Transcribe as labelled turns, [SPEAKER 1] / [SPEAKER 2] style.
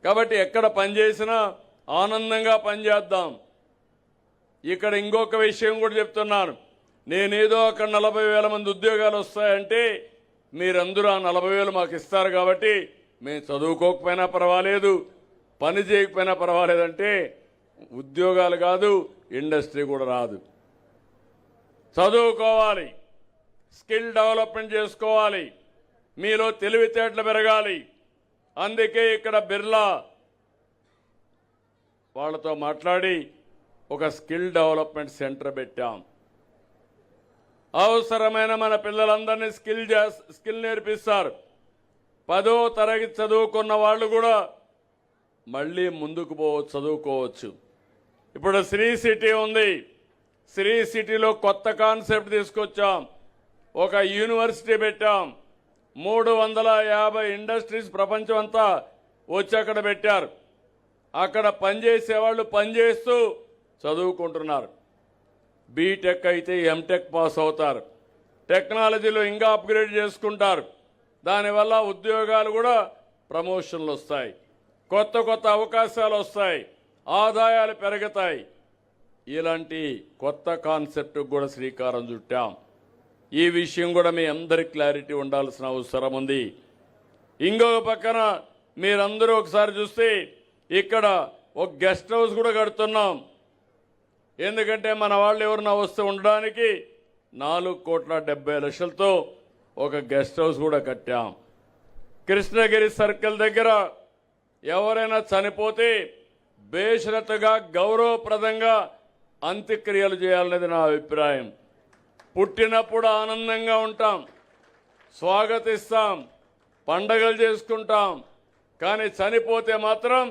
[SPEAKER 1] కాబట్టి ఎక్కడ పనిచేసినా ఆనందంగా పనిచేద్దాం. ఇక్కడ ఇంకొక విషయం కూడా చెప్తున్నాను. నేనేదో అక్కడ 40,000 మంది ఉద్యోగాలు వస్తాయంటే మీరందరూ ఆ 40,000 మాకు ఇస్తారు కాబట్టి మేము చదువుకోకపోయినా పర్వాలేదు, పని చేయకపోయినా పర్వాలేదంటే ఉద్యోగాలు కాదు, ఇండస్ట్రీ కూడా రాదు. చదువుకోవాలి, స్కిల్ డెవలప్మెంట్ చేసుకోవాలి, మీలో తెలివితేటలు పెరగాలి. అందుకే ఇక్కడ బిర్లా వాళ్ళతో మాట్లాడి ఒక స్కిల్ డెవలప్మెంట్ సెంటర్ పెట్టాం. అవసరమైన మన పిల్లలందరినీ స్కిల్ నేర్పిస్తారు. 10వ తరగతి చదువుకున్న వాళ్ళు కూడా మళ్ళీ ముందుకు చదువుకోవచ్చు. ఇప్పుడు శ్రీ సిటీ ఉంది. శ్రీ సిటీలో కొత్త కాన్సెప్ట్ తీసుకొచ్చాం. ఒక యూనివర్సిటీ పెట్టాం. 350 ఇండస్ట్రీస్ ప్రపంచం అంతా వచ్చి అక్కడ పెట్టారు. అక్కడ పనిచేసేవాళ్ళు పనిచేస్తూ చదువుకుంటున్నారు. బీటెక్ అయితే ఎంటెక్ పాస్ అవుతారు. టెక్నాలజీలో ఇంకా అప్గ్రేడ్ చేసుకుంటారు. దానివల్ల ఉద్యోగాలు కూడా ప్రమోషన్లు వస్తాయి, కొత్త కొత్త అవకాశాలు వస్తాయి, ఆదాయాలు పెరుగుతాయి. ఇలాంటి కొత్త కాన్సెప్ట్ కూడా శ్రీకారం చుట్టాం. ఈ విషయం కూడా మీ అందరి క్లారిటీ ఉండాల్సిన అవసరం ఉంది. ఇంకొక పక్కన మీరందరూ ఒకసారి చూస్తే ఇక్కడ ఒక గెస్ట్ హౌస్ కూడా కడుతున్నాం. ఎందుకంటే మన వాళ్ళు ఎవరన్నా వస్తూ ఉండడానికి 4,70,00,000తో ఒక గెస్ట్ హౌస్ కూడా కట్టాం. కృష్ణగిరి సర్కిల్ దగ్గర ఎవరైనా చనిపోతే బేషరతుగా గౌరవప్రదంగా అంత్యక్రియలు చేయాలనేది నా అభిప్రాయం. పుట్టినప్పుడు ఆనందంగా ఉంటాం, స్వాగతిస్తాం, పండగలు చేసుకుంటాం. కానీ చనిపోతే మాత్రం